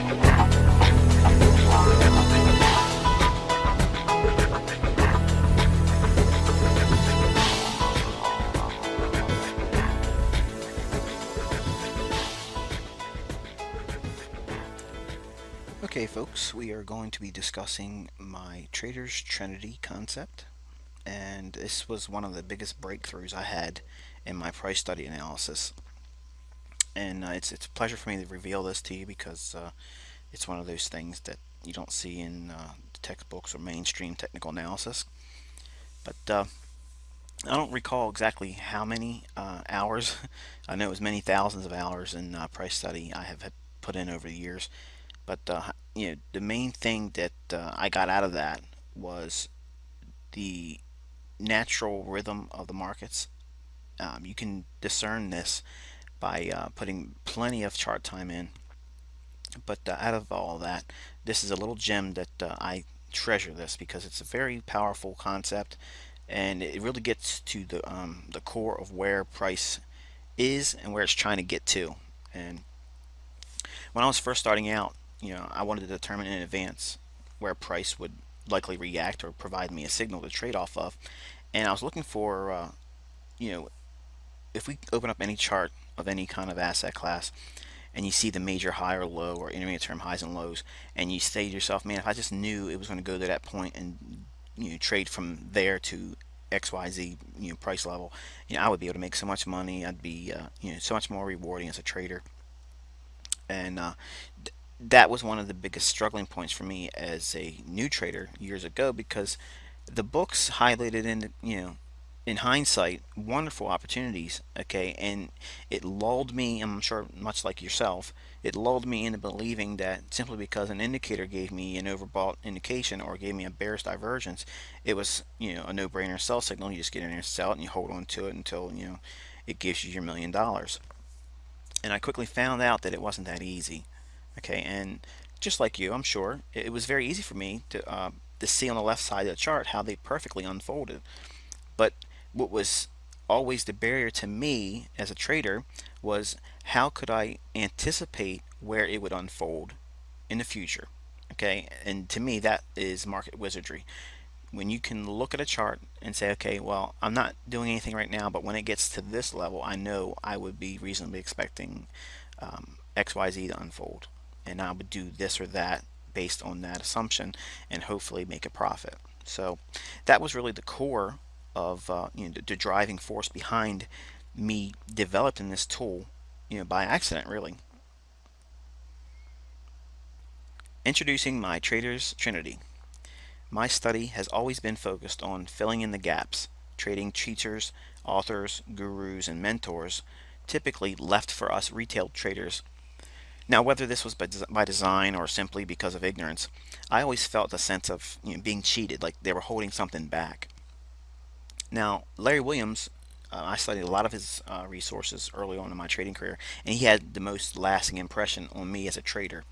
Okay, folks, we are going to be discussing my Trader's Trinity concept, and this was one of the biggest breakthroughs I had in my price study analysis. And it's a pleasure for me to reveal this to you because it's one of those things that you don't see in the textbooks or mainstream technical analysis. But I don't recall exactly how many hours. I know it was many thousands of hours in price study I have put in over the years. But the main thing that I got out of that was the natural rhythm of the markets. You can discern this by putting plenty of chart time in. But out of all that, this is a little gem that I treasure this because it's a very powerful concept, and it really gets to the core of where price is and where it's trying to get to. And when I was first starting out, I wanted to determine in advance where price would likely react or provide me a signal to trade off of. And I was looking for, you know, if we open up any chart of any kind of asset class and you see the major high or low or intermediate term highs and lows, and you say to yourself, man, if I just knew it was going to go to that point and trade from there to XYZ price level, I would be able to make so much money. I'd be so much more rewarding as a trader. And that was one of the biggest struggling points for me as a new trader years ago because the books highlighted in hindsight wonderful opportunities, okay, and it lulled me, I'm sure much like yourself, it lulled me into believing that simply because an indicator gave me an overbought indication or gave me a bearish divergence, it was a no-brainer sell signal. You just get in there and sell it and you hold on to it until it gives you your $1 million. And I quickly found out that it wasn't that easy. Okay, and just like you, I'm sure it was very easy for me to see on the left side of the chart how they perfectly unfolded. But what was always the barrier to me as a trader was how could I anticipate where it would unfold in the future? Okay, and to me that is market wizardry. When you can look at a chart and say, okay, well, I'm not doing anything right now, but when it gets to this level, I know I would be reasonably expecting XYZ to unfold, and I would do this or that based on that assumption and hopefully make a profit. So that was really the core of the driving force behind me developing this tool, by accident really. Introducing my Trader's Trinity. My study has always been focused on filling in the gaps, trading teachers, authors, gurus, and mentors, typically left for us retail traders. Now, whether this was by design or simply because of ignorance, I always felt a sense of being cheated, like they were holding something back. Now, Larry Williams, I studied a lot of his resources early on in my trading career, and he had the most lasting impression on me as a trader.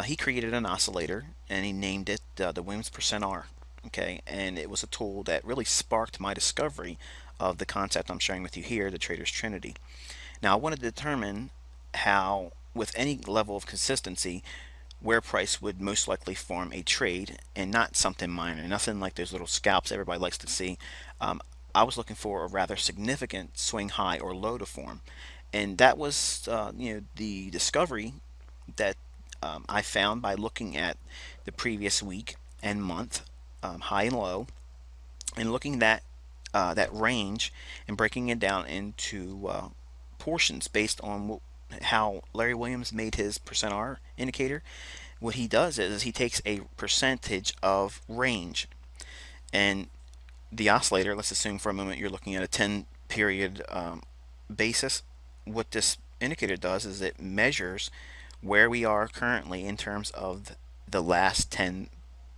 He created an oscillator and he named it the Williams percent R. Okay, and it was a tool that really sparked my discovery of the concept I'm sharing with you here, the Trader's Trinity. Now, I wanted to determine how, with any level of consistency, where price would most likely form a trade and not something minor, nothing like those little scalps everybody likes to see. Um, I was looking for a rather significant swing high or low to form, and that was the discovery that I found by looking at the previous week and month high and low, and looking at that range and breaking it down into portions based on how Larry Williams made his percent R indicator. What he does is he takes a percentage of range, and the oscillator, let's assume for a moment you're looking at a 10 period basis. What this indicator does is it measures where we are currently in terms of the last 10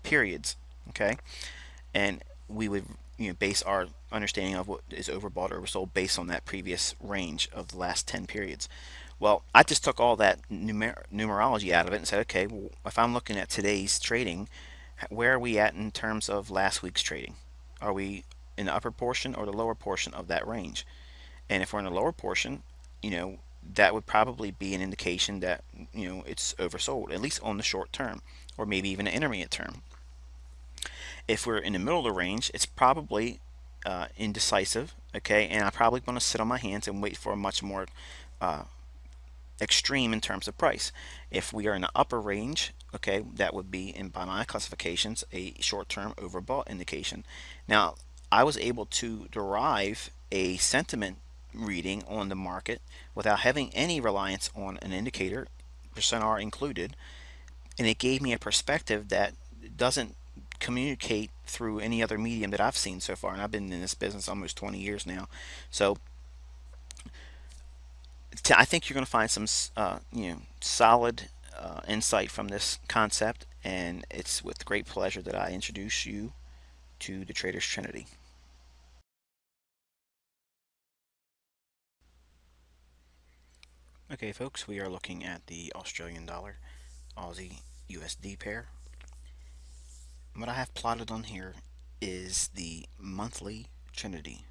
periods. Okay, and we would base our understanding of what is overbought or oversold based on that previous range of the last 10 periods. Well, I just took all that numerology out of it and said, okay, well, if I'm looking at today's trading, where are we at in terms of last week's trading? Are we in the upper portion or the lower portion of that range? And if we're in the lower portion, you know, that would probably be an indication that it's oversold, at least on the short term, or maybe even an intermediate term. If we're in the middle of the range, it's probably indecisive, okay, and I probably want to sit on my hands and wait for a much more uh, extreme in terms of price. If we are in the upper range, okay, that would be, in by my classifications, a short-term overbought indication. Now, I was able to derive a sentiment reading on the market without having any reliance on an indicator, percent R included, and it gave me a perspective that doesn't communicate through any other medium that I've seen so far. And I've been in this business almost 20 years now, so I think you're going to find some solid insight from this concept, and it's with great pleasure that I introduce you to the Trader's Trinity. Okay, folks, we are looking at the Australian dollar Aussie USD pair. What I have plotted on here is the monthly Trinity.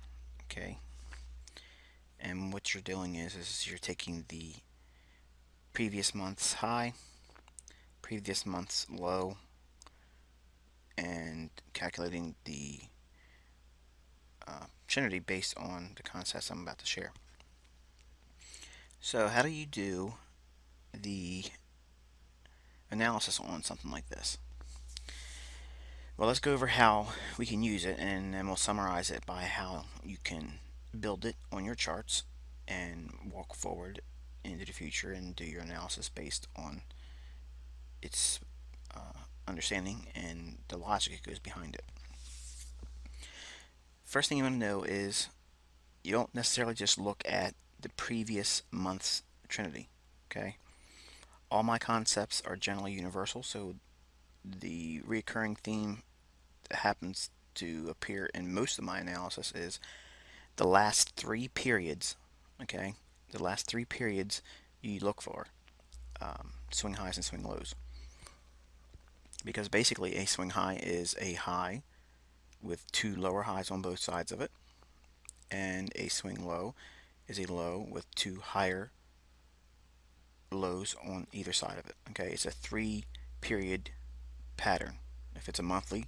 Okay, and what you're doing is you're taking the previous month's high, previous month's low, and calculating the Trinity based on the concepts I'm about to share. So how do you do the analysis on something like this? Well, let's go over how we can use it, and then we'll summarize it by how you can build it on your charts and walk forward into the future and do your analysis based on its understanding and the logic that goes behind it. First thing you want to know is you don't necessarily just look at the previous month's Trinity. Okay, all my concepts are generally universal, so the recurring theme that happens to appear in most of my analysis is the last three periods. Okay, the last three periods you look for swing highs and swing lows, because basically a swing high is a high with two lower highs on both sides of it, and a swing low is a low with two higher lows on either side of it. Okay, it's a three period pattern. If it's a monthly,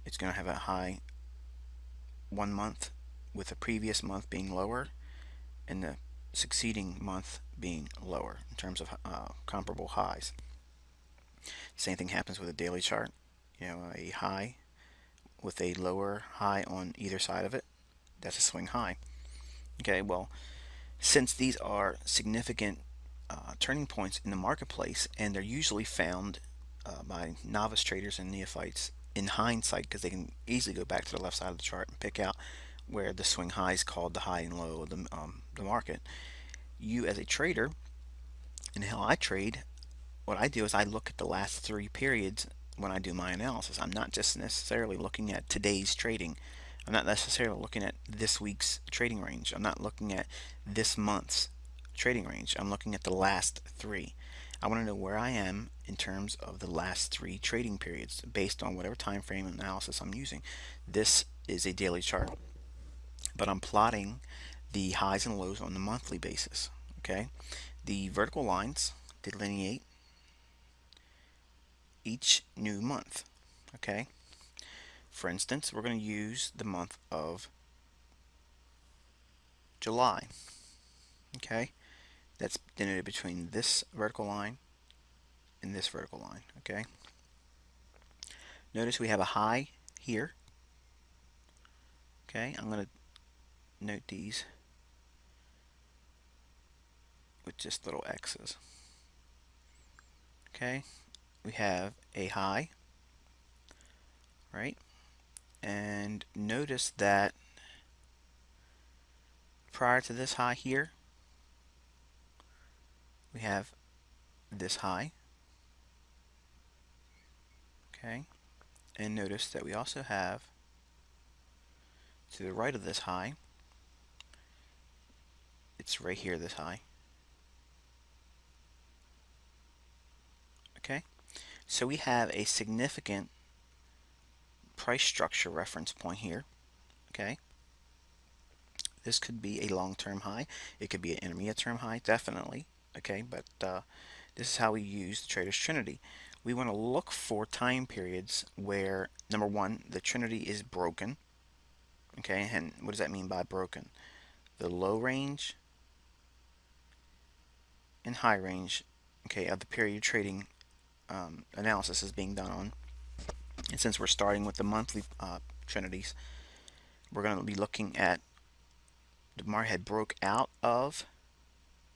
it's going to have a high one month with the previous month being lower and the succeeding month being lower in terms of comparable highs. Same thing happens with a daily chart. A high with a lower high on either side of it, that's a swing high. Okay, well, since these are significant turning points in the marketplace, and they're usually found by novice traders and neophytes in hindsight, because they can easily go back to the left side of the chart and pick out where the swing high is called the high and low of the market. You as a trader, and how I trade, what I do is I look at the last three periods when I do my analysis. I'm not just necessarily looking at today's trading. I'm not necessarily looking at this week's trading range. I'm not looking at this month's trading range. I'm looking at the last three. I want to know where I am in terms of the last three trading periods based on whatever time frame analysis I'm using. This is a daily chart, but I'm plotting the highs and lows on the monthly basis. Okay, the vertical lines delineate each new month. Okay, for instance, we're going to use the month of July. Okay, that's denoted between this vertical line and this vertical line. Okay, notice we have a high here. Okay, I'm going to note these with just little X's. Okay, we have a high, right? And notice that prior to this high here, we have this high. Okay, and notice that we also have to the right of this high, it's right here, this high. Okay, so we have a significant price structure reference point here. Okay, This could be a long-term high. It could be an intermediate-term high, definitely. Okay, but this is how we use the Trader's Trinity. We want to look for time periods where, number one, the Trinity is broken. Okay, and what does that mean by broken? The low range and high range, okay, of the period trading analysis is being done on. And since we're starting with the monthly Trinities, we're going to be looking at the market had broke out of,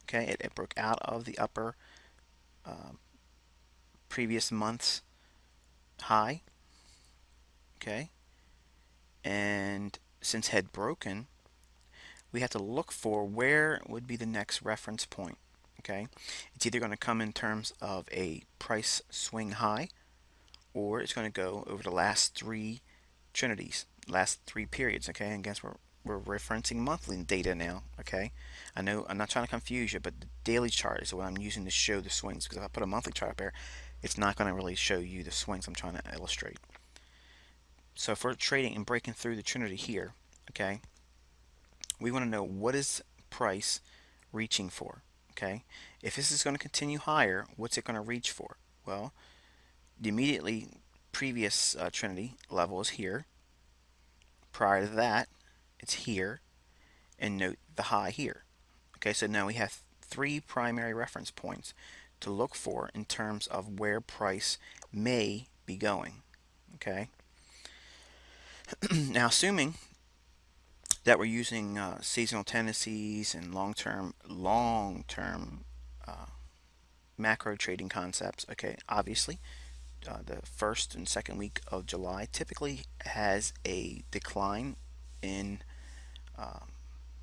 okay, it broke out of the upper previous month's high, okay, and since had broken, we have to look for where would be the next reference point. Okay, it's either going to come in terms of a price swing high, or it's going to go over the last three Trinities, last three periods. Okay, and guess we're referencing monthly data now. Okay, I know I'm not trying to confuse you, but the daily chart is what I'm using to show the swings, because if I put a monthly chart up there, it's not going to really show you the swings I'm trying to illustrate. So if we're trading and breaking through the Trinity here, okay, we want to know what is price reaching for. Okay, if this is going to continue higher, what's it going to reach for? Well, the immediately previous Trinity level is here. Prior to that, it's here, and note the high here. Okay, so now we have three primary reference points to look for in terms of where price may be going. Okay, now assuming that we're using seasonal tendencies and long-term macro trading concepts. Okay, obviously, the first and second week of July typically has a decline in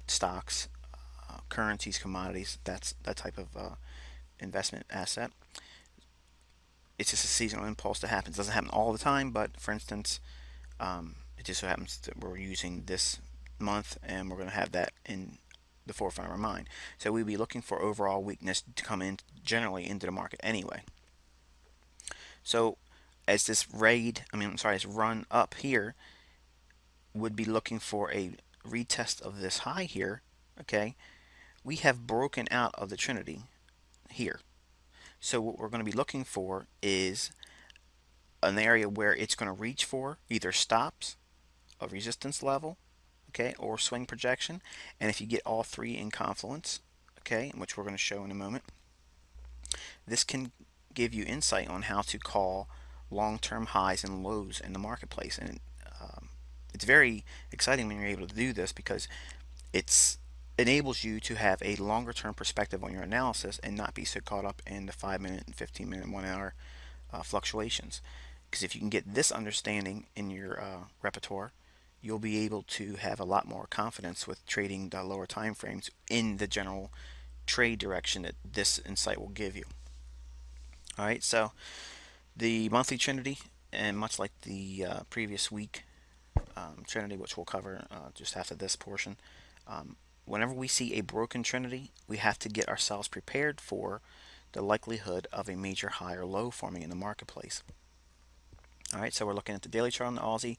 stocks, currencies, commodities. That's that type of investment asset. It's just a seasonal impulse that happens. It doesn't happen all the time, but for instance, it just so happens that we're using this month and we're going to have that in the forefront of our mind. So we'd be looking for overall weakness to come in generally into the market anyway. So as this this run up here, would be looking for a retest of this high here. Okay, we have broken out of the Trinity here. So what we're going to be looking for is an area where it's going to reach for either stops, a resistance level, okay, or swing projection. And if you get all three in confluence, okay, which we're going to show in a moment, this can give you insight on how to call long-term highs and lows in the marketplace. And it's very exciting when you're able to do this, because it enables you to have a longer term perspective on your analysis and not be so caught up in the 5-minute and 15-minute, 1 hour fluctuations. Because if you can get this understanding in your repertoire, you'll be able to have a lot more confidence with trading the lower time frames in the general trade direction that this insight will give you. Alright, so the monthly Trinity, and much like the previous week Trinity, which we'll cover just after this portion, whenever we see a broken Trinity, we have to get ourselves prepared for the likelihood of a major high or low forming in the marketplace. Alright, so we're looking at the daily chart on the Aussie.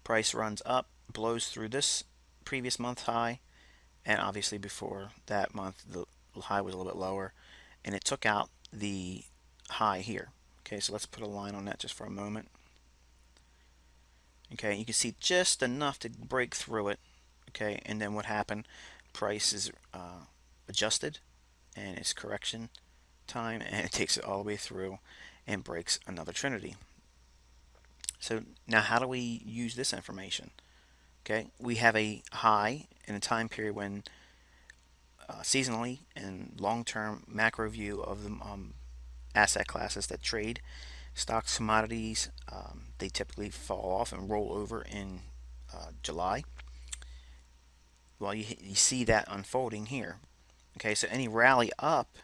Price runs up, blows through this previous month high, and obviously before that month the high was a little bit lower, and it took out the high here. Okay, so let's put a line on that just for a moment. Okay, you can see just enough to break through it. Okay, and then what happened? Price is adjusted, and it's correction time, and it takes it all the way through and breaks another Trinity. So now how do we use this information? Okay, we have a high in a time period when seasonally and long-term macro view of the asset classes that trade, stocks, commodities, they typically fall off and roll over in July. Well, you see that unfolding here. Okay, so any rally up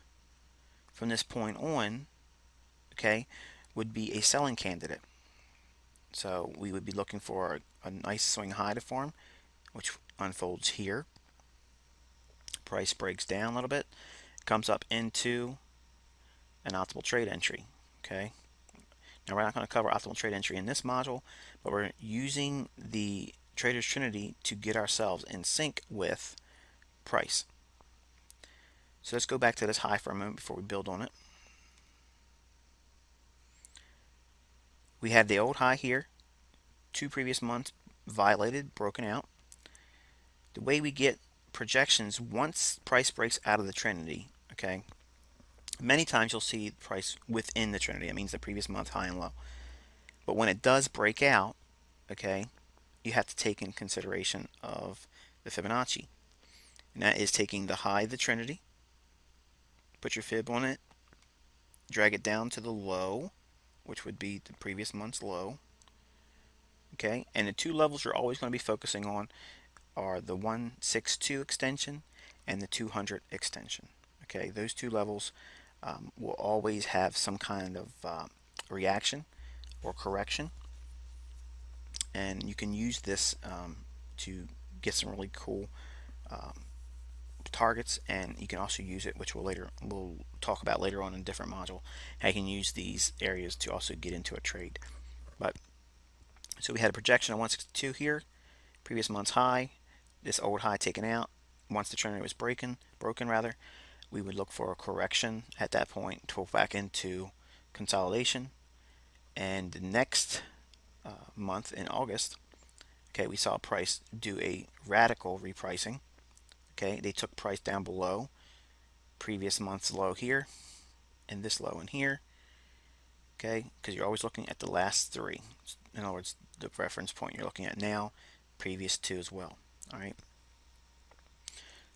from this point on, okay, would be a selling candidate. So we would be looking for a nice swing high to form, which unfolds here. Price breaks down a little bit, comes up into an optimal trade entry. Okay, now we're not going to cover optimal trade entry in this module, but we're using the Trader's Trinity to get ourselves in sync with price. So let's go back to this high for a moment before we build on it. We had the old high here, 2 previous months violated, broken out. The way we get projections once price breaks out of the Trinity, okay, many times you'll see price within the Trinity. That means the previous month high and low. But when it does break out, okay, you have to take in consideration of the Fibonacci. And that is taking the high of the Trinity, put your fib on it, drag it down to the low, which would be the previous month's low. Okay, and the two levels you're always going to be focusing on are the 162 extension and the 200 extension. Okay, those two levels will always have some kind of reaction or correction, and you can use this to get some really cool targets, and you can also use it, which we'll talk about later on in a different module, how you can use these areas to also get into a trade. But so we had a projection of 162 here, previous month's high, this old high taken out. Once the Trinity was broken rather, we would look for a correction at that point to go back into consolidation. And the next month in August, okay, we saw price do a radical repricing. Okay, they took price down below previous month's low here and this low in here. Okay, because you're always looking at the last three. In other words, the reference point you're looking at now, previous two as well. All right.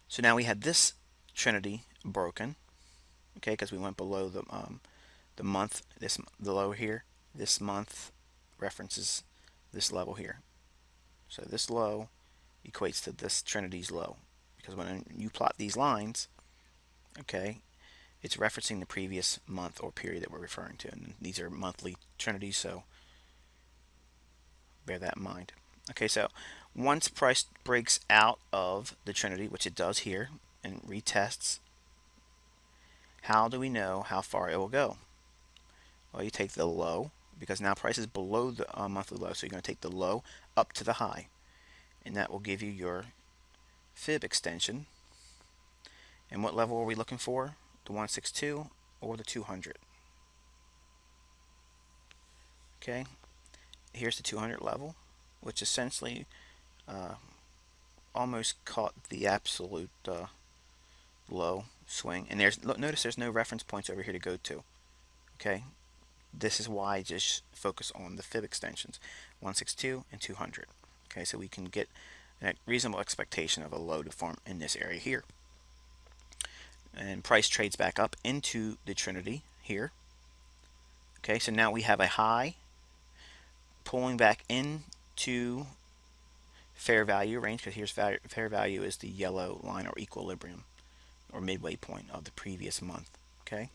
So now we had this Trinity broken. Okay, because we went below the month, the low here. This month references this level here. So this low equates to this Trinity's low, because when you plot these lines, okay, it's referencing the previous month or period that we're referring to, and these are monthly Trinities, so bear that in mind. Okay, so once price breaks out of the Trinity, which it does here, and retests, how do we know how far it will go? Well, you take the low, because now price is below the monthly low, so you're going to take the low up to the high, and that will give you your fib extension. And what level are we looking for? The 162 or the 200? Okay, here's the 200 level, which essentially almost caught the absolute low swing. And notice there's no reference points over here to go to. Okay, this is why I just focus on the fib extensions, 162 and 200. Okay, so we can get a reasonable expectation of a low to form in this area here. And price trades back up into the Trinity here. Okay, so now we have a high pulling back into fair value range, because here's fair value is the yellow line or equilibrium or midway point of the previous month. Okay,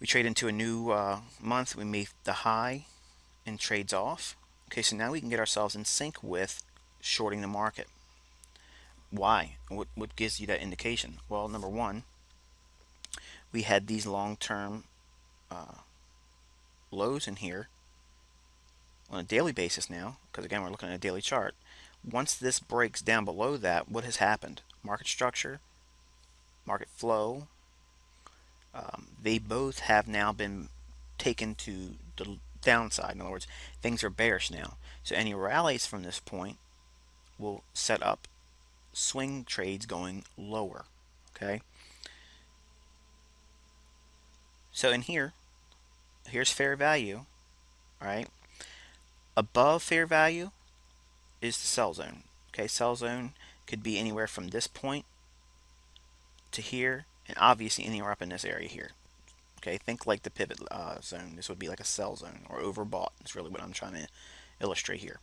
we trade into a new month, we make the high and trades off. Okay, so now we can get ourselves in sync with shorting the market. Why? What gives you that indication? Well, number one, we had these long-term lows in here on a daily basis now, because again we're looking at a daily chart. Once this breaks down below that, what has happened? Market structure, market flow, they both have now been taken to the downside. In other words, things are bearish now. So any rallies from this point will set up swing trades going lower. Okay, so in here, here's fair value. All right, above fair value is the sell zone. Okay, sell zone could be anywhere from this point to here, and obviously anywhere up in this area here. Okay, think like the pivot zone. This would be like a sell zone or overbought. That's really what I'm trying to illustrate here.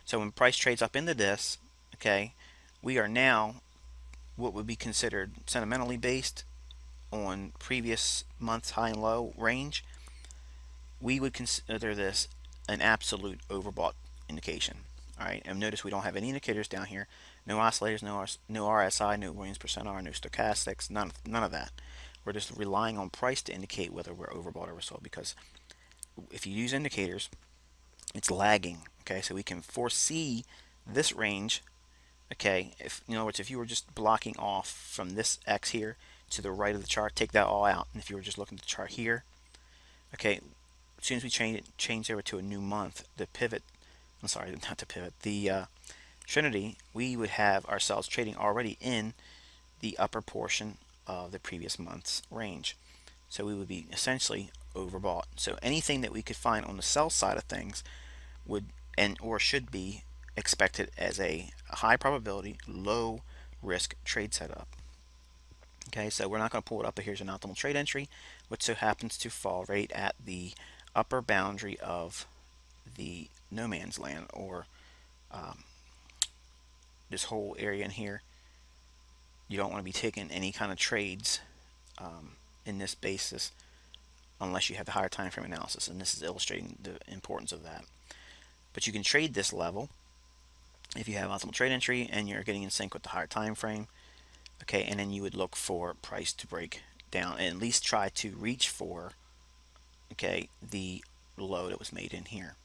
So when price trades up into this, okay, we are now what would be considered sentimentally based on previous month's high and low range. We would consider this an absolute overbought indication. All right, and notice we don't have any indicators down here. No oscillators, no RSI, no Williams percent R, no stochastics, none of that. We're just relying on price to indicate whether we're overbought or oversold, because if you use indicators, it's lagging. Okay, so we can foresee this range Okay, if in other words, if you were just blocking off from this X here to the right of the chart, take that all out. And if you were just looking at the chart here, okay, as soon as we change over to a new month, the pivot, I'm sorry, not the pivot, the Trinity, we would have ourselves trading already in the upper portion of the previous month's range. So we would be essentially overbought. So anything that we could find on the sell side of things would and or should be expected as a high probability, low risk trade setup. Okay, so we're not going to pull it up, but here's an optimal trade entry, which so happens to fall right at the upper boundary of the no man's land, or um, this whole area in here. You don't want to be taking any kind of trades in this basis unless you have the higher time frame analysis, and this is illustrating the importance of that. But you can trade this level if you have optimal trade entry and you're getting in sync with the higher time frame. Okay, and then you would look for price to break down and at least try to reach for, okay, the low that was made in here.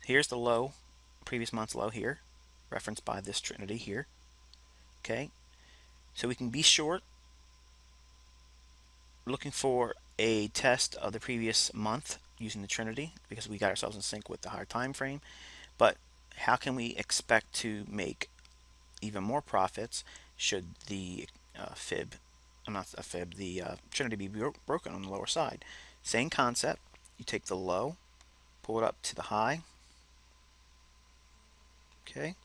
Here's the low, previous month's low here, referenced by this Trinity here. Okay, so we can be short, looking for a test of the previous month using the Trinity because we got ourselves in sync with the higher time frame. But how can we expect to make even more profits should the fib, I'm not a fib, the Trinity be broken on the lower side? Same concept. You take the low, pull it up to the high. Okay.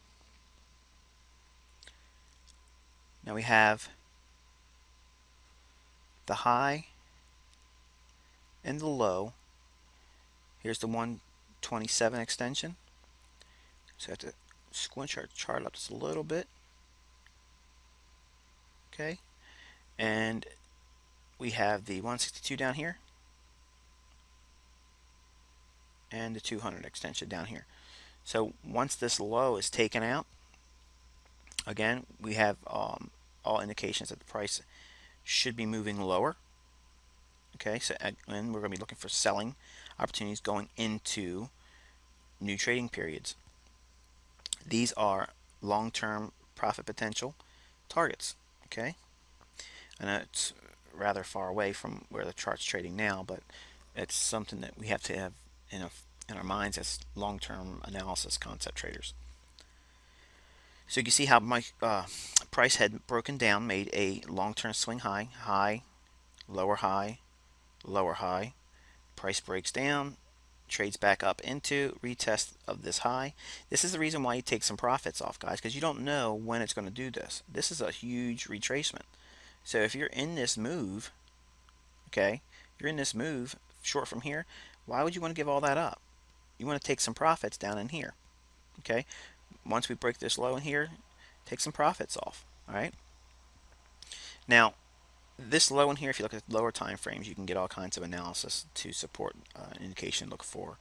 Now we have the high and the low. Here's the 127 extension. So I have to squinch our chart up just a little bit. Okay. And we have the 162 down here and the 200 extension down here. So once this low is taken out, again, we have all indications that the price should be moving lower. Okay, so and we're going to be looking for selling opportunities going into new trading periods. These are long-term profit potential targets. Okay, I know it's rather far away from where the chart's trading now, but it's something that we have to have in our minds as long-term analysis concept traders. So you can see how my price had broken down, made a long-term swing high, high, lower high, lower high. Price breaks down, trades back up into retest of this high. This is the reason why you take some profits off, guys, because you don't know when it's going to do this. This is a huge retracement. So if you're in this move, okay, you're in this move short from here, why would you want to give all that up? You want to take some profits down in here. Okay, once we break this low in here, take some profits off. All right. Now, this low in here, if you look at lower time frames, you can get all kinds of analysis to support indication. Look for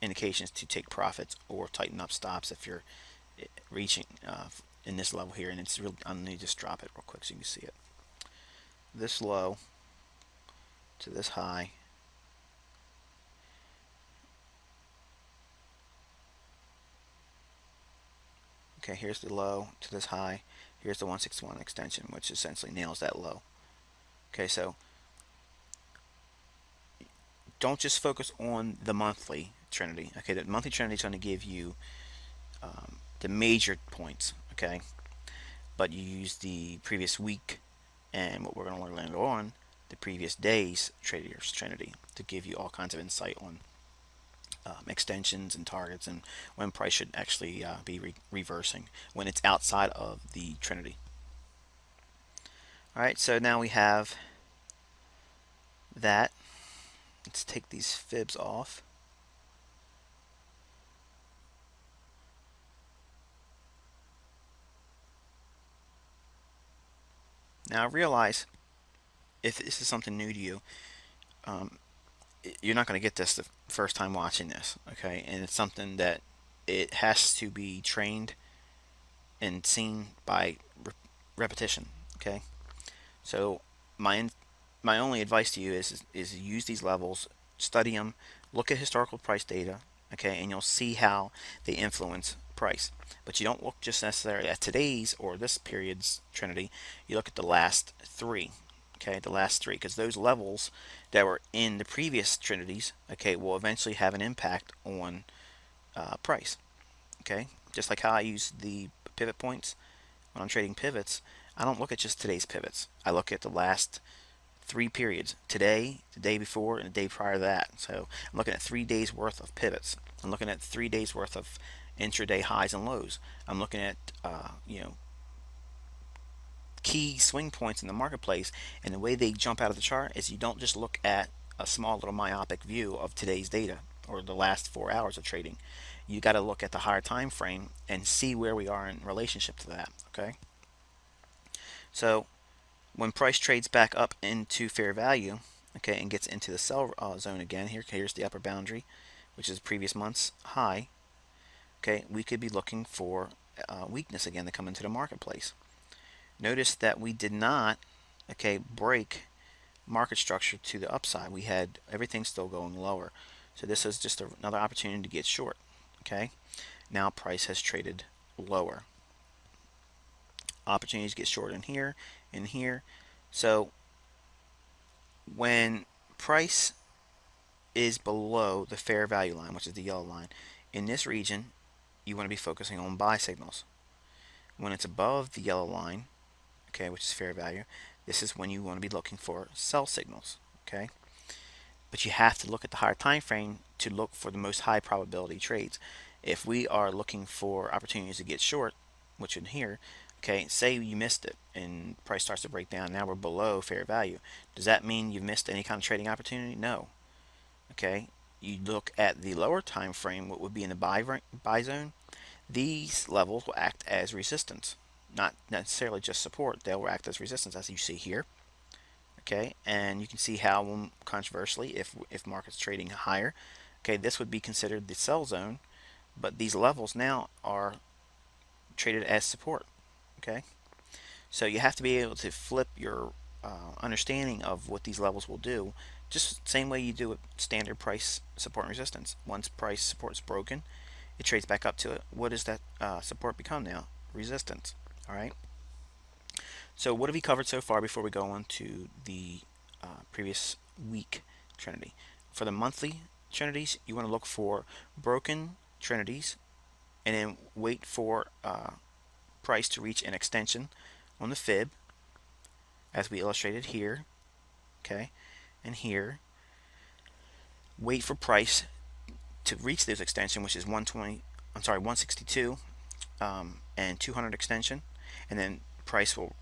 indications to take profits or tighten up stops if you're reaching in this level here. And it's real. I'm going to just drop it real quick so you can see it. This low to this high. Okay, here's the low to this high. Here's the 161 extension, which essentially nails that low. Okay, so don't just focus on the monthly Trinity. Okay, the monthly Trinity is going to give you the major points. Okay, but you use the previous week and what we're going to learn later on, the previous day's Traders Trinity, to give you all kinds of insight on extensions and targets and when price should actually be reversing when it's outside of the Trinity. Alright, so now we have that. Let's take these fibs off. Now realize, if this is something new to you, you're not going to get this the first time watching this, okay? And it's something that it has to be trained and seen by repetition, okay? So my only advice to you is use these levels, study them, look at historical price data, Okay, and you'll see how they influence price. But you don't look just necessarily at today's or this period's Trinity. You look at the last three. Okay, the last three, because those levels that were in the previous Trinities, okay, will eventually have an impact on price. Okay, just like how I use the pivot points when I'm trading pivots, I don't look at just today's pivots. I look at the last three periods: today, the day before, and the day prior to that. So I'm looking at 3 days worth of pivots. I'm looking at 3 days worth of intraday highs and lows. I'm looking at key swing points in the marketplace, and the way they jump out of the chart is you don't just look at a small little myopic view of today's data or the last 4 hours of trading. You got to look at the higher time frame and see where we are in relationship to that. Okay, so when price trades back up into fair value, okay, and gets into the sell zone again, here's the upper boundary, which is previous month's high. Okay, we could be looking for weakness again to come into the marketplace. Notice that we did not, okay, break market structure to the upside. We had everything still going lower. So this is just another opportunity to get short. Okay, now price has traded lower. Opportunities to get short in here, in here. So when price is below the fair value line, which is the yellow line, in this region, you want to be focusing on buy signals. When it's above the yellow line, okay, which is fair value, this is when you want to be looking for sell signals. Okay, but you have to look at the higher time frame to look for the most high probability trades. If we are looking for opportunities to get short, which in here, okay, say you missed it and price starts to break down, now we're below fair value. Does that mean you've missed any kind of trading opportunity? No. Okay, you look at the lower time frame, what would be in the buy zone. These levels will act as resistance, not necessarily just support. They will act as resistance, as you see here. Okay, and you can see how, controversially, if market's trading higher, okay, this would be considered the sell zone, but these levels now are traded as support. Okay, so you have to be able to flip your understanding of what these levels will do, just same way you do with standard price support and resistance. Once price support is broken, it trades back up to it. What does that support become now? Resistance. All right. So what have we covered so far before we go on to the previous week Trinity? For the monthly Trinities, you want to look for broken Trinities and then wait for price to reach an extension on the fib, as we illustrated here. Okay, and here, wait for price to reach this extension, which is 162 and 200 extension, and then price will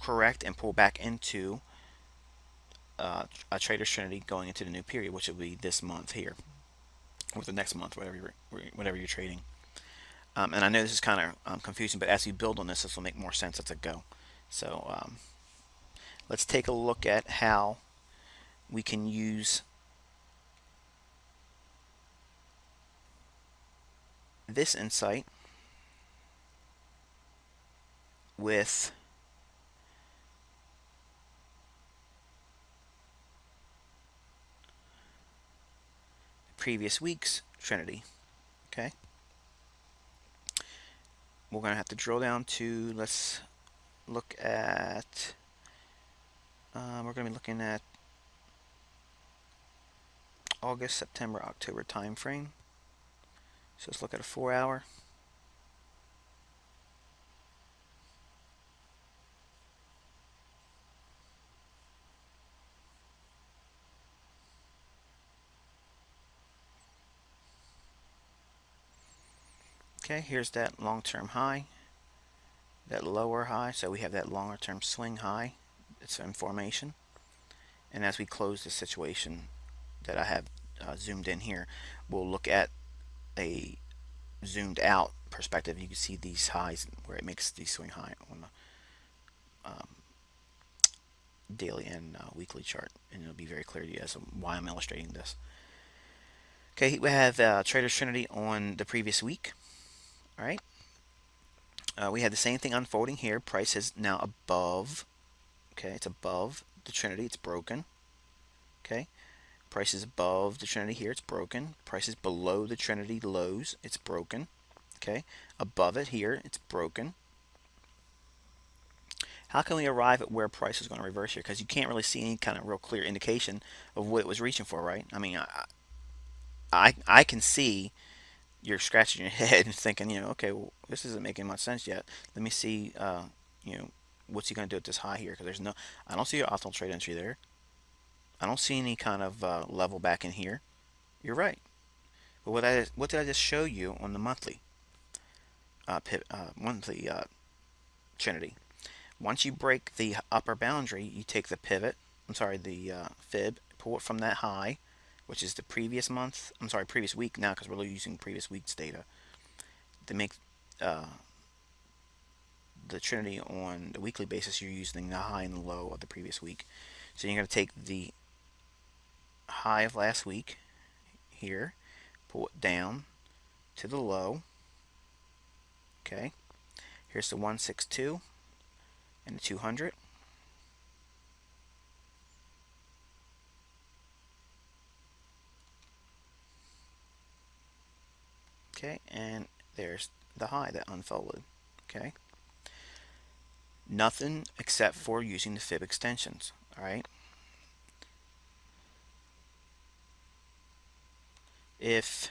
correct and pull back into a trader's Trinity going into the new period, which will be this month here, or the next month, whatever you're trading. And I know this is kind of confusing, but as you build on this will make more sense as it go. So let's take a look at how we can use this insight with previous week's Trinity. Okay, we're going to have to drill down to, let's look at, we're going to be looking at August, September, October time frame. So let's look at a 4-hour. Okay, here's that long-term high, that lower high. So we have that longer-term swing high. It's in formation. And as we close the situation that I have zoomed in here, we'll look at a zoomed out perspective. You can see these highs where it makes the swing high on the daily and weekly chart, and it'll be very clear to you as to why I'm illustrating this. Okay, we have Trader's Trinity on the previous week. All right, we have the same thing unfolding here. Price is now above. Okay, it's above the Trinity. It's broken. Okay, Prices above the Trinity here, it's broken. Prices below the Trinity lows, it's broken. Okay, above it here, it's broken. How can we arrive at where price is going to reverse here? Because you can't really see any kind of real clear indication of what it was reaching for, right? I mean, I can see you're scratching your head and thinking, okay, well, this isn't making much sense yet. Let me see, you know, what's he going to do at this high here? Because I don't see your optimal trade entry there. I don't see any kind of level back in here. You're right. But what did I just show you on the monthly Trinity? Once you break the upper boundary, you take the the fib, pull it from that high, which is the previous month. I'm sorry, previous week now, because we're using previous week's data to make the Trinity on the weekly basis. You're using the high and the low of the previous week. So you're going to take the high of last week here, pull it down to the low. Okay, here's the 162 and the 200. Okay, and there's the high that unfolded. Okay, nothing except for using the fib extensions. All right, if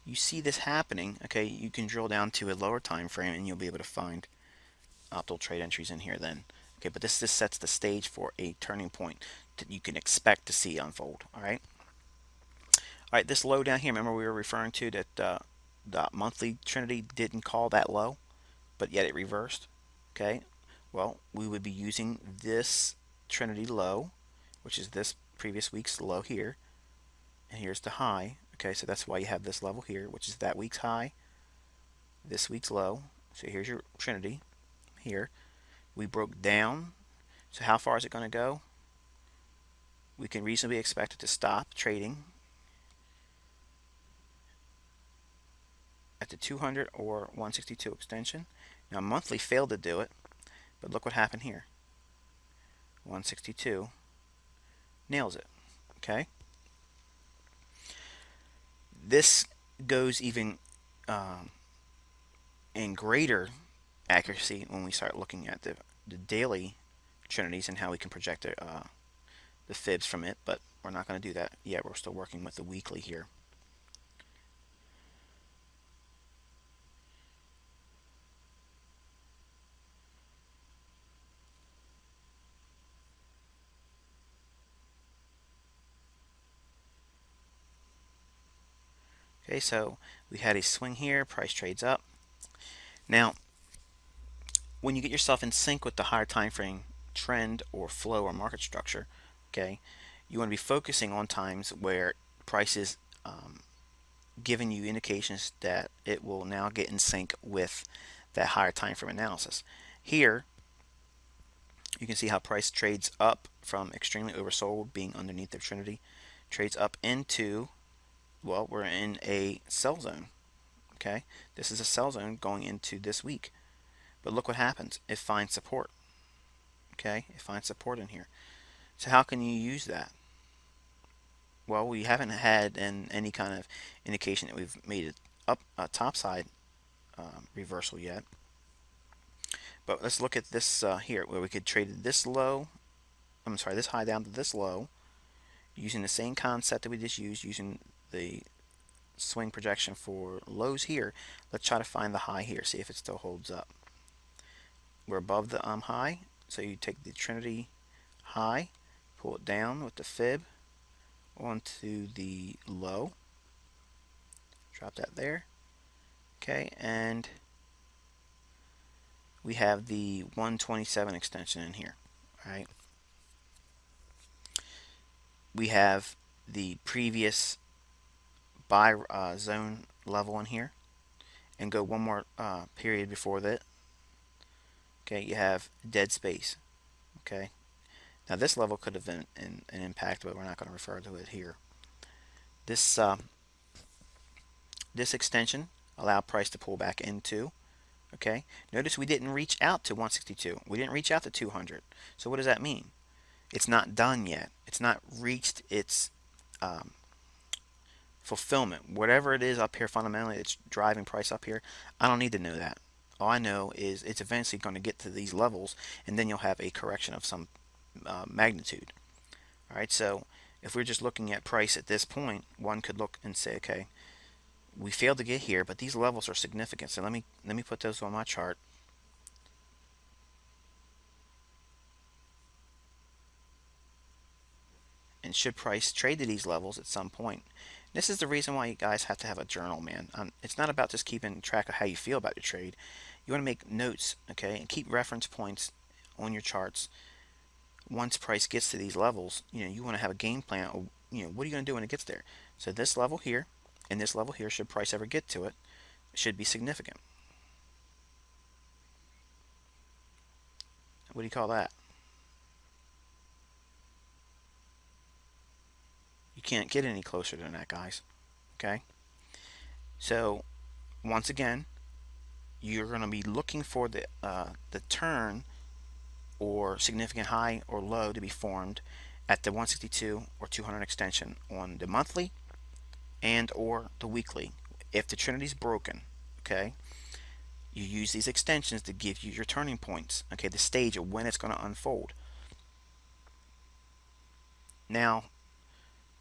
you see this happening, okay, you can drill down to a lower time frame and you'll be able to find optimal trade entries in here then. Okay, but this sets the stage for a turning point that you can expect to see unfold. All right. All right, this low down here, remember we were referring to that the monthly Trinity didn't call that low, but yet it reversed. Okay, well, we would be using this Trinity low, which is this previous week's low here, and here's the high. Okay, so that's why you have this level here, which is that week's high, this week's low. So here's your Trinity here. We broke down. So how far is it going to go? We can reasonably expect it to stop trading at the 200 or 162 extension. Now monthly failed to do it, but look what happened here. 162 nails it. Okay. This goes even in greater accuracy when we start looking at the daily Trinities and how we can project the fibs from it, but we're not going to do that yet. We're still working with the weekly here. Okay, so we had a swing here, price trades up. Now, when you get yourself in sync with the higher time frame trend or flow or market structure, okay, you want to be focusing on times where price is giving you indications that it will now get in sync with that higher time frame analysis. Here, you can see how price trades up from extremely oversold, being underneath the Trinity, trades up into, well, we're in a sell zone. Okay, this is a sell zone going into this week. But look what happens. It finds support. Okay, it finds support in here. So how can you use that? Well, we haven't had any kind of indication that we've made it up a topside reversal yet. But let's look at this here, where we could trade this low. I'm sorry, this high down to this low, using the same concept that we just used, using the swing projection for lows here. Let's try to find the high here, see if it still holds up. We're above the high, so you take the Trinity high, pull it down with the fib onto the low, drop that there. Okay, and we have the 127 extension in here. All right, we have the previous buy zone level in here, and go one more period before that. Okay, you have dead space. Okay, now this level could have been an impact, but we're not going to refer to it here. This this extension allowed price to pull back into. Okay, notice we didn't reach out to 162. We didn't reach out to 200. So what does that mean? It's not done yet. It's not reached its um, fulfillment. Whatever it is up here fundamentally it's driving price up here, I don't need to know that. All I know is it's eventually going to get to these levels, and then you'll have a correction of some magnitude. All right, so if we're just looking at price at this point, one could look and say, okay, we failed to get here, but these levels are significant. So let me put those on my chart. And should price trade to these levels at some point? This is the reason why you guys have to have a journal, man. It's not about just keeping track of how you feel about your trade. You want to make notes, okay, and keep reference points on your charts. Once price gets to these levels, you want to have a game plan. What are you going to do when it gets there? So this level here and this level here, should price ever get to it, should be significant. What do you call that? You can't get any closer than that, guys. Okay? So, once again, you're going to be looking for the turn or significant high or low to be formed at the 162 or 200 extension on the monthly and or the weekly. If the Trinity's broken, okay, you use these extensions to give you your turning points, okay, the stage of when it's going to unfold. Now,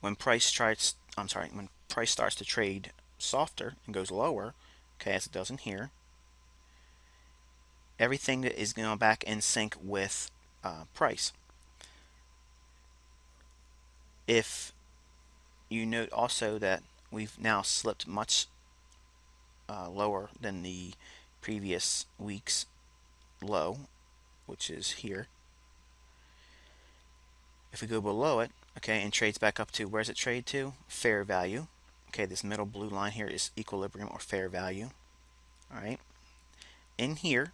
when price starts to trade softer and goes lower, okay, as it does in here, everything that is going back in sync with price. If you note also that we've now slipped much lower than the previous week's low, which is here. If we go below it, okay, and trades back up to, where's it trade to? Fair value. Okay, this middle blue line here is equilibrium or fair value. All right. In here,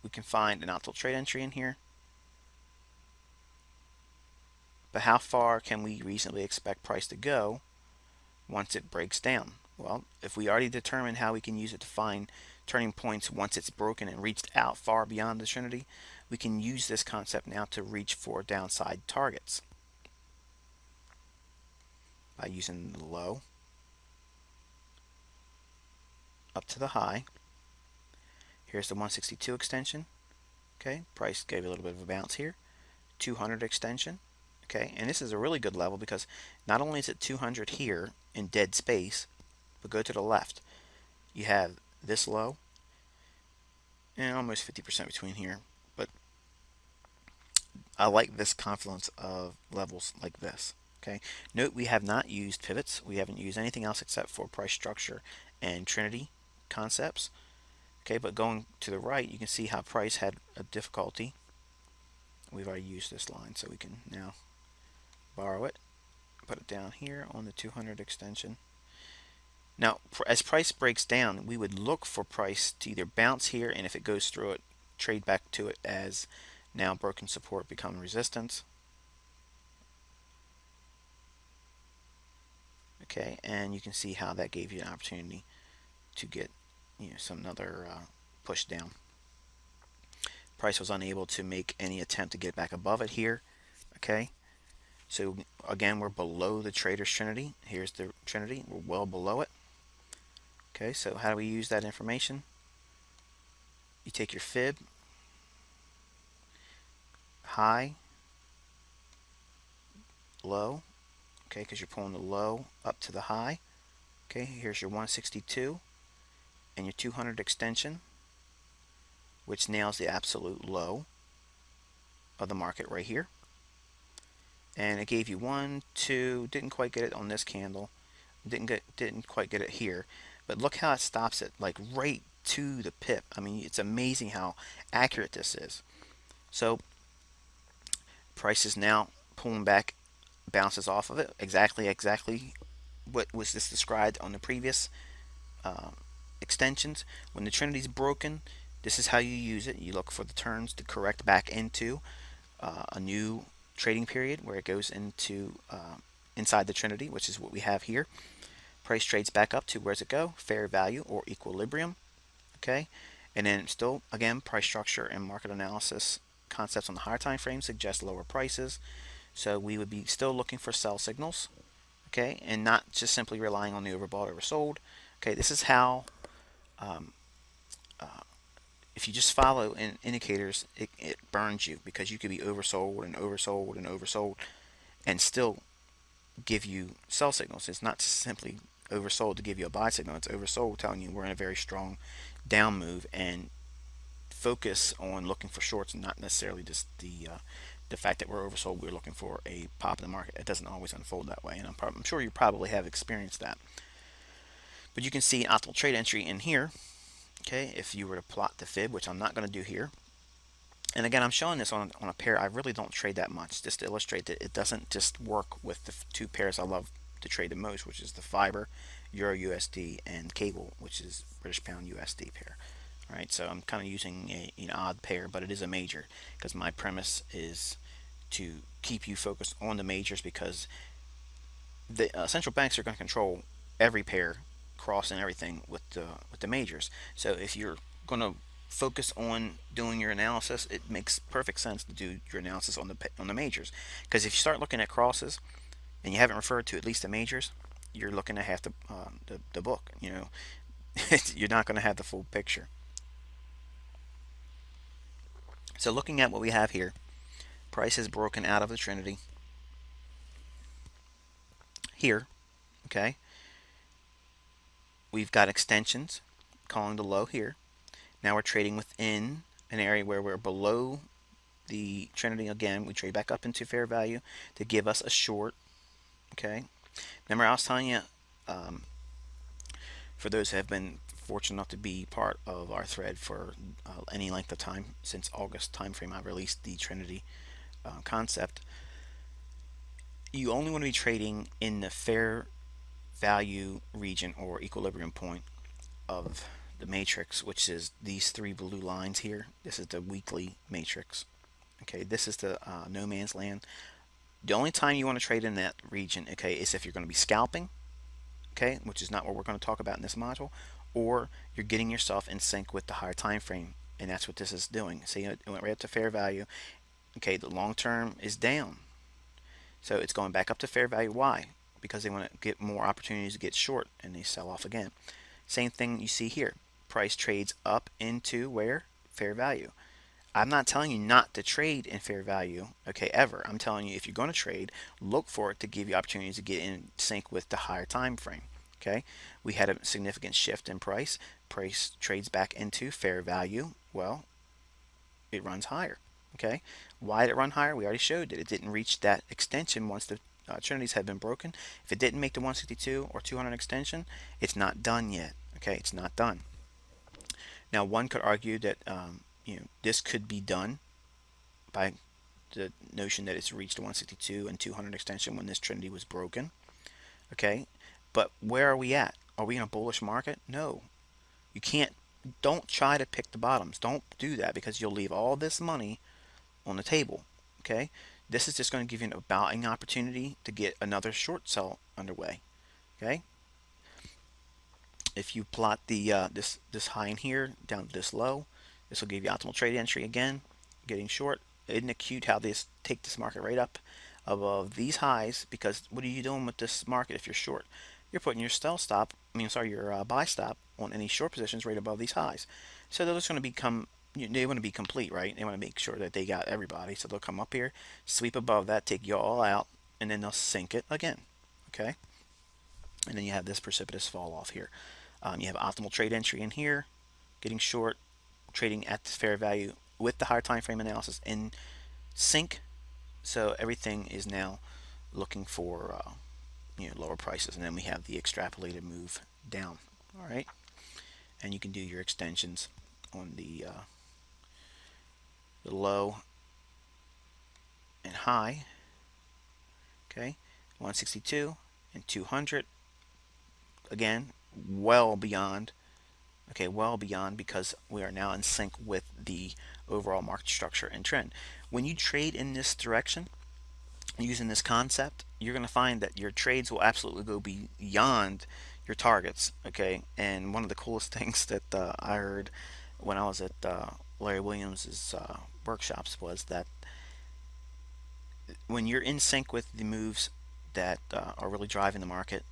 we can find an outflow trade entry in here. But how far can we reasonably expect price to go once it breaks down? Well, if we already determined how we can use it to find turning points once it's broken and reached out far beyond the Trinity, we can use this concept now to reach for downside targets by using the low up to the high. Here's the 162 extension. Okay, price gave a little bit of a bounce here. 200 extension. Okay, and this is a really good level because not only is it 200 here in dead space, but go to the left. You have this low and almost 50% between here. But I like this confluence of levels like this. Okay, note we have not used pivots. We haven't used anything else except for price structure and Trinity concepts. Okay, but going to the right, you can see how price had a difficulty. We've already used this line, so we can now borrow it, put it down here on the 200 extension. Now, as price breaks down, we would look for price to either bounce here, and if it goes through it, trade back to it as now broken support become resistance. Okay, and you can see how that gave you an opportunity to get some another push down. Price was unable to make any attempt to get back above it here. Okay, so again, we're below the trader's Trinity. Here's the Trinity. We're well below it. Okay, so how do we use that information? You take your fib, high, low, okay, because you're pulling the low up to the high. Okay, here's your 162 and your 200 extension, which nails the absolute low of the market right here. And it gave you 1, 2, didn't quite get it on this candle, didn't quite get it here, but look how it stops it, like right to the pip. I mean, it's amazing how accurate this is. So price is now pulling back, bounces off of it, exactly what was this described on the previous extensions. When the Trinity's broken, this is how you use it. You look for the turns to correct back into a new trading period where it goes into inside the Trinity, which is what we have here. Price trades back up to, where does it go? Fair value or equilibrium. Okay, and then still again price structure and market analysis concepts on the higher time frame suggest lower prices. So we would be still looking for sell signals, okay, and not just simply relying on the overbought, oversold. Okay, this is how, um, if you just follow indicators, it burns you, because you could be oversold and oversold and oversold and still give you sell signals. It's not simply oversold to give you a buy signal. It's oversold telling you we're in a very strong down move, and focus on looking for shorts, and not necessarily just the fact that we're oversold. We're looking for a pop in the market. It doesn't always unfold that way, and I'm sure you probably have experienced that. But you can see an optimal trade entry in here. Okay, if you were to plot the fib, which I'm not going to do here. And again, I'm showing this on a pair I really don't trade that much, just to illustrate that it doesn't just work with the two pairs I love to trade the most, which is the fiber Euro USD and cable, which is British Pound USD pair. All right, so I'm kind of using an odd pair, but it is a major, because my premise is to keep you focused on the majors, because the central banks are going to control every pair, cross and everything with the majors. So if you're going to focus on doing your analysis, it makes perfect sense to do your analysis on the majors, because if you start looking at crosses and you haven't referred to at least the majors, you're looking at half the book. You know, you're not going to have the full picture. So looking at what we have here, price is broken out of the Trinity here. Okay, we've got extensions calling the low here. Now we're trading within an area where we're below the Trinity again. We trade back up into fair value to give us a short. Okay, remember I was telling you, for those who have been fortunate enough to be part of our thread for any length of time since August timeframe, I released the Trinity concept. You only want to be trading in the fair value region or equilibrium point of the matrix, which is these three blue lines here. This is the weekly matrix. Okay, this is the no man's land. The only time you want to trade in that region, okay, is if you're going to be scalping, okay, which is not what we're going to talk about in this module, or you're getting yourself in sync with the higher time frame, and that's what this is doing. See, it went right up to fair value. Okay, the long term is down, so it's going back up to fair value. Why? Because they want to get more opportunities to get short, and they sell off again. Same thing you see here. Price trades up into where? Fair value. I'm not telling you not to trade in fair value, okay, ever. I'm telling you, if you're going to trade, look for it to give you opportunities to get in sync with the higher time frame. Okay, we had a significant shift in price. Price trades back into fair value. Well, it runs higher. Okay, why did it run higher? We already showed that it didn't reach that extension once the Trinities had been broken. If it didn't make the 162 or 200 extension, it's not done yet. Okay, it's not done. Now, one could argue that this could be done by the notion that it's reached 162 and 200 extension when this Trinity was broken. Okay, but where are we at? Are we in a bullish market? No. You can't. Don't try to pick the bottoms. Don't do that, because you'll leave all this money on the table. Okay, this is just going to give you an buying opportunity to get another short sell underway. Okay, if you plot the this high in here down to this low, this will give you optimal trade entry again, getting short. Isn't it cute how they take this market right up above these highs? Because what are you doing with this market if you're short? You're putting your sell stop, your buy stop on any short positions right above these highs. So they're just going to become, they want to be complete, right? They want to make sure that they got everybody. So they'll come up here, sweep above that, take you all out, and then they'll sink it again. Okay? And then you have this precipitous fall off here. You have optimal trade entry in here, getting short, trading at the fair value with the higher time frame analysis in sync. So everything is now looking for lower prices, and then we have the extrapolated move down. All right, and you can do your extensions on the low and high. Okay, 162 and 200. Again, well beyond. Okay, well beyond, because we are now in sync with the overall market structure and trend. When you trade in this direction, using this concept, you're going to find that your trades will absolutely go beyond your targets. Okay, and one of the coolest things that I heard when I was at Larry Williams' workshops was that when you're in sync with the moves that are really driving the market,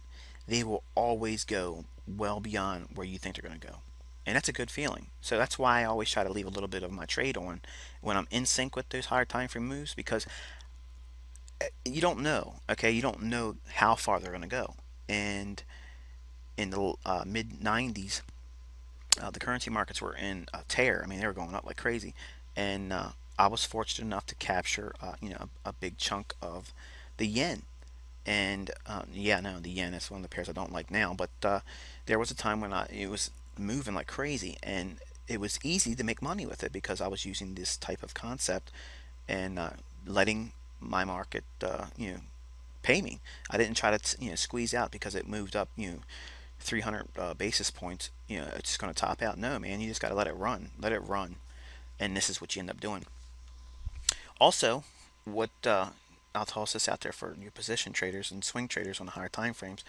they will always go well beyond where you think they're going to go. And that's a good feeling. So that's why I always try to leave a little bit of my trade on when I'm in sync with those higher time frame moves, because you don't know, okay? You don't know how far they're going to go. And in the mid 90s, the currency markets were in a tear. I mean, they were going up like crazy. And I was fortunate enough to capture, a big chunk of the yen. And yeah, no, the yen is one of the pairs I don't like now. But there was a time when it was moving like crazy, and it was easy to make money with it because I was using this type of concept and letting my market, pay me. I didn't try to, squeeze out because it moved up, 300 basis points. It's just going to top out. No, man, you just got to let it run, and this is what you end up doing. Also, what I'll toss this out there for your position traders and swing traders on the higher time frames.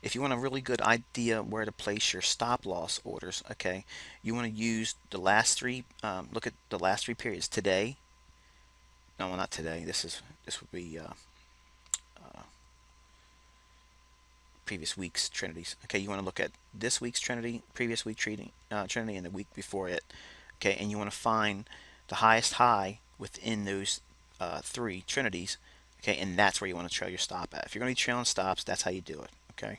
If you want a really good idea where to place your stop loss orders, okay, you want to use the last three. Look at the last three periods. Today, no, well, not today. This would be previous week's Trinities. Okay, you want to look at this week's Trinity, previous week Trinity, and the week before it. Okay, and you want to find the highest high within those three Trinities. Okay, and that's where you want to trail your stop at. If you're going to be trailing stops, that's how you do it. Okay.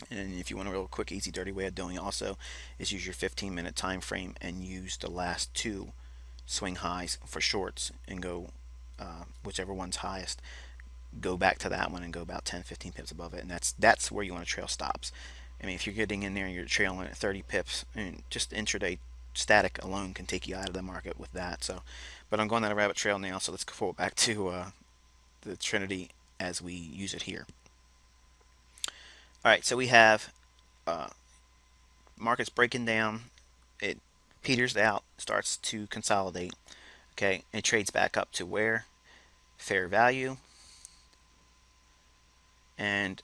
And if you want a real quick, easy, dirty way of doing it, also is use your 15-minute time frame and use the last two swing highs for shorts and go whichever one's highest. Go back to that one and go about 10, 15 pips above it, and that's where you want to trail stops. I mean, if you're getting in there and you're trailing at 30 pips, and just intraday static alone can take you out of the market with that. So, but I'm going down a rabbit trail now, so let's go forward back to the Trinity as we use it here. All right, so we have uh, markets breaking down. It peters out, starts to consolidate. Okay, it trades back up to where fair value, and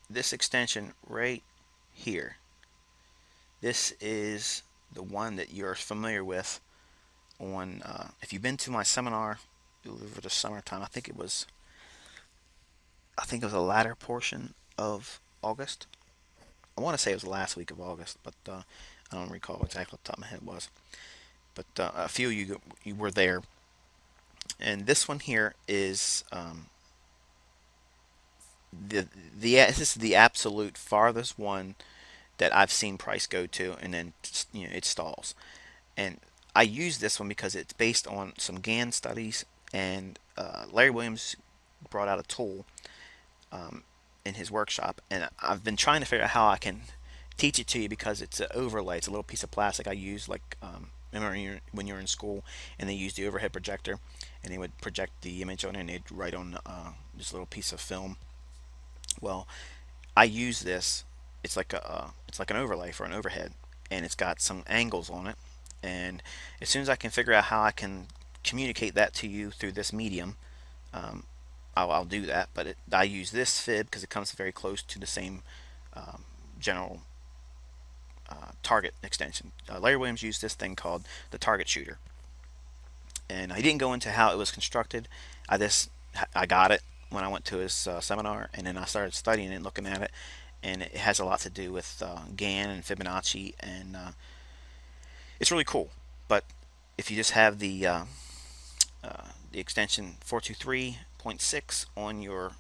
this extension right here. This is the one that you're familiar with on. If you've been to my seminar over the summertime, I think it was the latter portion of August. I want to say it was the last week of August, but I don't recall exactly what the top of my head was. But a few of you were there, and this one here is this is the absolute farthest one that I've seen price go to, and then it stalls. And I use this one because it's based on some GAN studies, and Larry Williams brought out a tool in his workshop, and I've been trying to figure out how I can teach it to you because it's an overlay. It's a little piece of plastic I use, like remember when you're in school and they used the overhead projector, and they would project the image on it, and they'd write on this little piece of film. Well, I use this. It's like an overlay for an overhead, and it's got some angles on it. And as soon as I can figure out how I can communicate that to you through this medium, um, I'll do that. But I use this fib because it comes very close to the same general target extension. Larry Williams used this thing called the target shooter, and he didn't go into how it was constructed. I got it when I went to his seminar, and then I started studying it and looking at it, and it has a lot to do with GAN and Fibonacci, and it's really cool. But if you just have the extension 423.6 on your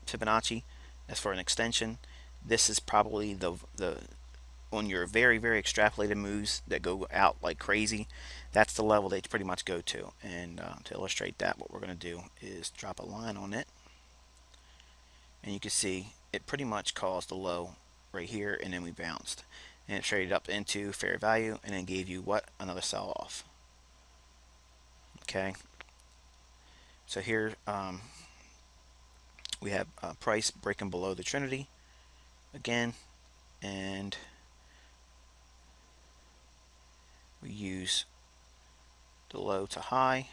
Fibonacci, that's for an extension. This is probably the on your very extrapolated moves that go out like crazy. That's the level they pretty much go to. And to illustrate that, what we're going to do is drop a line on it, and you can see it pretty much caused the low right here, and then we bounced, and it traded up into fair value, and then gave you what? Another sell off. Okay, so here we have price breaking below the Trinity again, and we use the low to high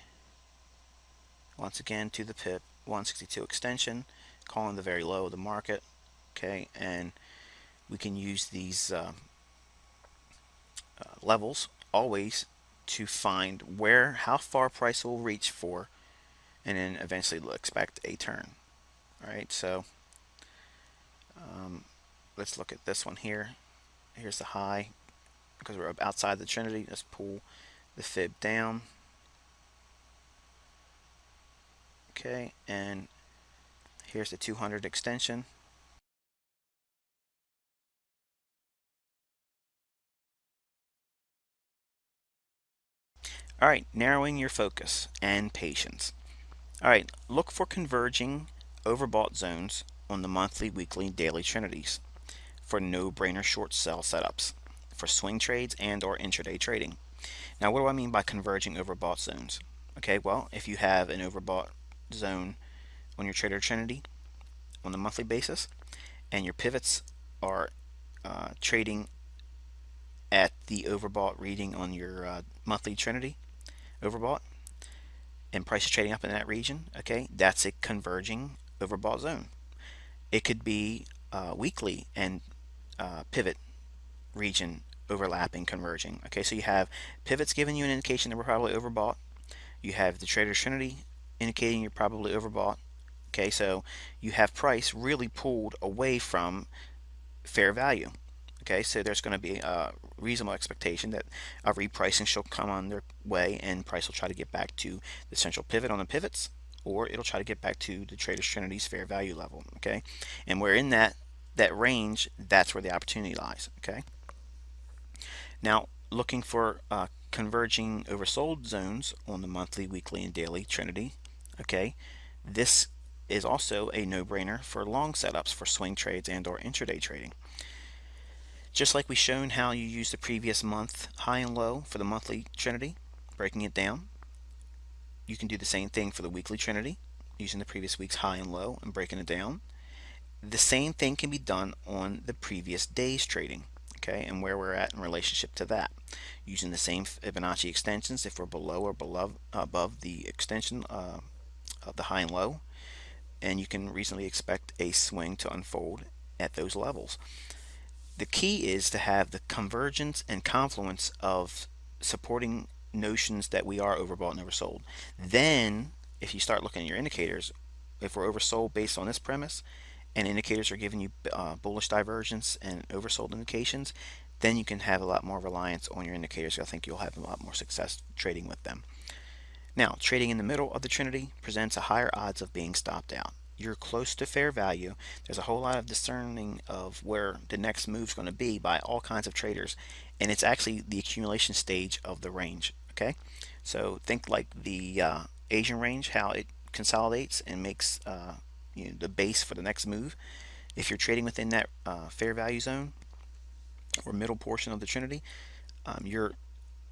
once again to the pip 162 extension, calling the very low of the market. Okay, and we can use these levels always to find how far price will reach for, and then eventually expect a turn. All right, so let's look at this one here. Here's the high because we're outside the Trinity. Let's pull the fib down. Okay, and here's the 200 extension. All right, narrowing your focus and patience. All right, look for converging overbought zones on the monthly, weekly, and daily Trinities for no-brainer short sell setups for swing trades and or intraday trading. Now, what do I mean by converging overbought zones? Okay, well, if you have an overbought zone on your trader Trinity on the monthly basis, and your pivots are trading at the overbought reading on your monthly Trinity overbought, and price is trading up in that region, okay, that's a converging overbought zone. It could be weekly and pivot region overlapping, converging. Okay, so you have pivots giving you an indication that we're probably overbought. You have the trader's Trinity indicating you're probably overbought. Okay, so you have price really pulled away from fair value. Okay, so there's going to be a reasonable expectation that a repricing shall come on their way, and price will try to get back to the central pivot on the pivots, or it'll try to get back to the trader's Trinity's fair value level. Okay, and we're in that range. That's where the opportunity lies. Okay, now looking for converging oversold zones on the monthly, weekly, and daily Trinity. Okay, this is also a no-brainer for long setups for swing trades and or intraday trading. Just like we shown how you use the previous month high and low for the monthly Trinity, breaking it down, you can do the same thing for the weekly Trinity, using the previous week's high and low and breaking it down. The same thing can be done on the previous day's trading, okay, and where we're at in relationship to that, using the same Fibonacci extensions if we're below or above the extension of the high and low, and you can reasonably expect a swing to unfold at those levels. The key is to have the convergence and confluence of supporting notions that we are overbought and oversold. Then, if you start looking at your indicators, if we're oversold based on this premise, and indicators are giving you bullish divergence and oversold indications, then you can have a lot more reliance on your indicators. I think you'll have a lot more success trading with them. Now, trading in the middle of the Trinity presents a higher odds of being stopped out. You're close to fair value. There's a whole lot of discerning of where the next move is going to be by all kinds of traders, and it's actually the accumulation stage of the range. Okay, so think like the Asian range, how it consolidates and makes the base for the next move. If you're trading within that fair value zone or middle portion of the Trinity, you're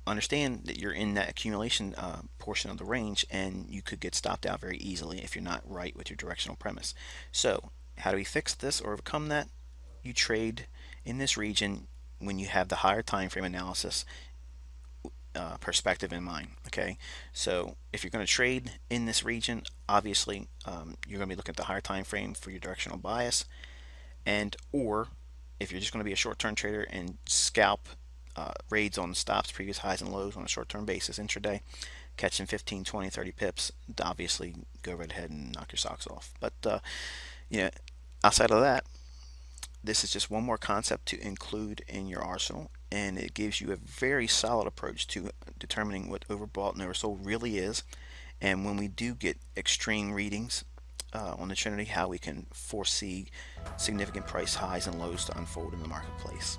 understand that you're in that accumulation portion of the range, and you could get stopped out very easily if you're not right with your directional premise. So how do we fix this or overcome that? You trade in this region when you have the higher time frame analysis perspective in mind. Okay, so if you're going to trade in this region, obviously you're going to be looking at the higher time frame for your directional bias, and or if you're just going to be a short-term trader and scalp raids on stops, previous highs and lows on a short-term basis intraday, catching 15, 20, 30 pips, obviously go right ahead and knock your socks off. But you know, outside of that, this is just one more concept to include in your arsenal, and it gives you a very solid approach to determining what overbought and oversold really is, and when we do get extreme readings on the Trinity, how we can foresee significant price highs and lows to unfold in the marketplace.